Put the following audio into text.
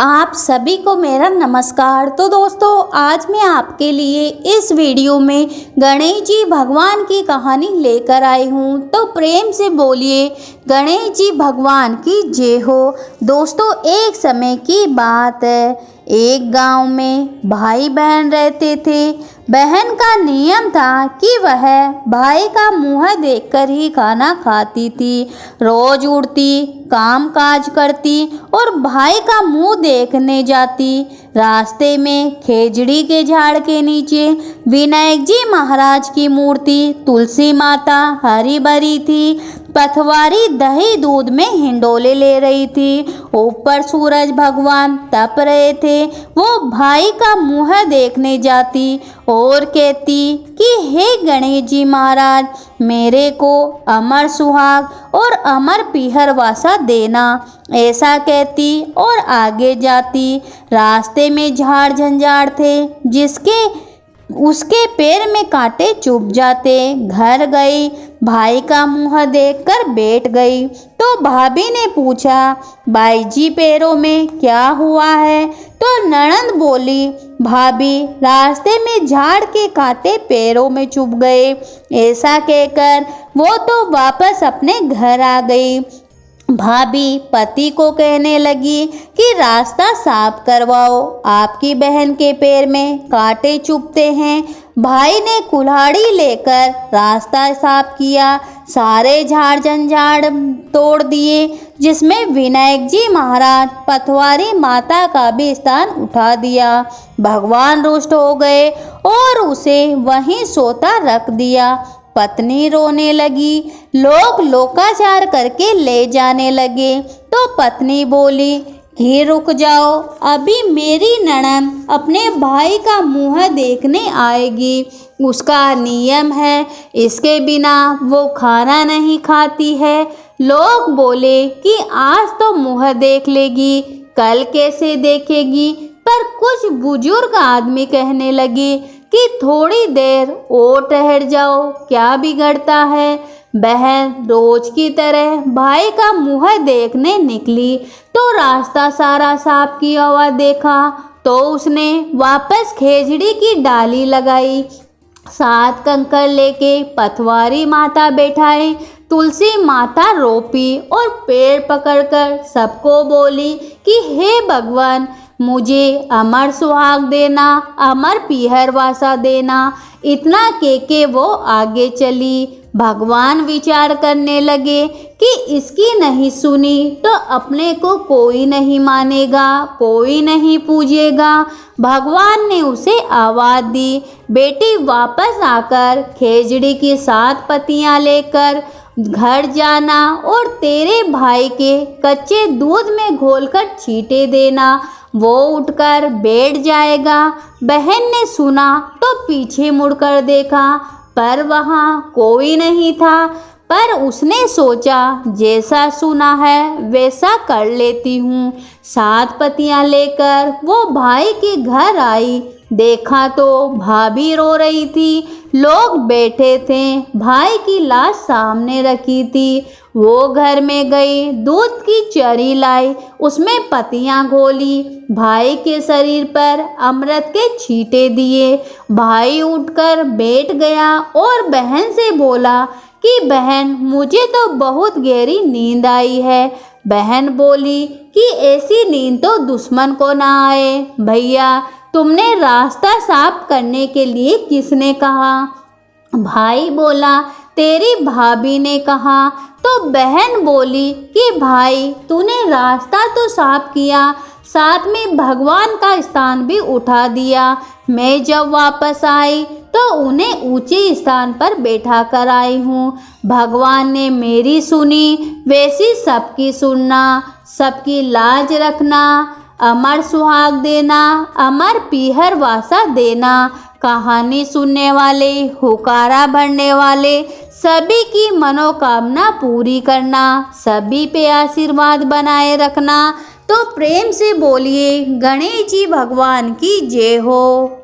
आप सभी को मेरा नमस्कार। तो दोस्तों, आज मैं आपके लिए इस वीडियो में गणेश जी भगवान की कहानी लेकर आई हूँ। तो प्रेम से बोलिए गणेश जी भगवान की जय हो। दोस्तों, एक समय की बात है। एक गांव में भाई बहन रहते थे। बहन का नियम था कि वह भाई का मुंह देखकर ही खाना खाती थी। रोज उठती, काम काज करती और भाई का मुंह देखने जाती। रास्ते में खेजड़ी के झाड़ के नीचे विनायक जी महाराज की मूर्ति, तुलसी माता हरी भरी थी। पथवारी दही दूध में हिंडोले ले रही थी। ऊपर सूरज भगवान तप रहे थे। वो भाई का मुंह देखने जाती और कहती कि हे गणेश जी महाराज, मेरे को अमर सुहाग और अमर पीहर वासा देना। ऐसा कहती और आगे जाती। रास्ते में झाड़ झंझाड़ थे, उसके पैर में कांटे चुभ जाते। घर गई, भाई का मुंह देखकर बैठ गई। तो भाभी ने पूछा, भाई जी पैरों में क्या हुआ है? तो ननद बोली, भाभी रास्ते में झाड़ के कांटे पैरों में चुभ गए। ऐसा कहकर वो तो वापस अपने घर आ गई। भाभी पति को कहने लगी कि रास्ता साफ करवाओ, आपकी बहन के पैर में कांटे चुभते हैं। भाई ने कुल्हाड़ी लेकर रास्ता साफ किया, सारे झाड़ झंझाड़ तोड़ दिए, जिसमें विनायक जी महाराज, पथवारी माता का भी स्थान उठा दिया। भगवान रुष्ट हो गए और उसे वहीं सोता रख दिया। पत्नी रोने लगी। लोग लोकाचार करके ले जाने लगे। तो पत्नी बोली कि रुक जाओ, अभी मेरी ननद अपने भाई का मुंह देखने आएगी। उसका नियम है, इसके बिना वो खाना नहीं खाती है। लोग बोले कि आज तो मुंह देख लेगी, कल कैसे देखेगी? पर कुछ बुजुर्ग आदमी कहने लगे कि थोड़ी देर और ठहर जाओ, क्या बिगड़ता है। बहन रोज की तरह भाई का मुंह देखने निकली तो रास्ता सारा साफ किया हुआ देखा। तो उसने वापस खेजड़ी की डाली लगाई, 7 कंकड़ लेके पथवारी माता बैठाई, तुलसी माता रोपी और पेड़ पकड़कर सबको बोली कि हे भगवान, मुझे अमर सुहाग देना, अमर पीहर वासा देना। इतना के वो आगे चली। भगवान विचार करने लगे कि इसकी नहीं सुनी तो अपने को कोई नहीं मानेगा, कोई नहीं पूजेगा। भगवान ने उसे आवाज दी, बेटी वापस आकर खेजड़ी की 7 पत्तियां लेकर घर जाना और तेरे भाई के कच्चे दूध में घोलकर छींटे देना, वो उठकर बैठ जाएगा। बहन ने सुना तो पीछे मुड़कर देखा, पर वहाँ कोई नहीं था। पर उसने सोचा, जैसा सुना है वैसा कर लेती हूँ। 7 पत्तियां लेकर वो भाई के घर आई। देखा तो भाभी रो रही थी, लोग बैठे थे, भाई की लाश सामने रखी थी। वो घर में गई, दूध की चरी लाई, उसमें पत्तियां घोली, भाई के शरीर पर अमृत के छींटे दिए। भाई उठकर बैठ गया और बहन से बोला कि बहन, मुझे तो बहुत गहरी नींद आई है। बहन बोली कि ऐसी नींद तो दुश्मन को ना आए। भैया, तुमने रास्ता साफ करने के लिए किसने कहा? भाई बोला, तेरी भाभी ने कहा। तो बहन बोली कि भाई, तूने रास्ता तो साफ किया, साथ में भगवान का स्थान भी उठा दिया। मैं जब वापस आई तो उन्हें ऊंचे स्थान पर बैठा कर आई हूँ। भगवान ने मेरी सुनी, वैसी सबकी सुनना, सबकी लाज रखना, अमर सुहाग देना, अमर पीहर वासा देना। कहानी सुनने वाले, हुकारा भरने वाले सभी की मनोकामना पूरी करना, सभी पे आशीर्वाद बनाए रखना। तो प्रेम से बोलिए गणेश जी भगवान की जय हो।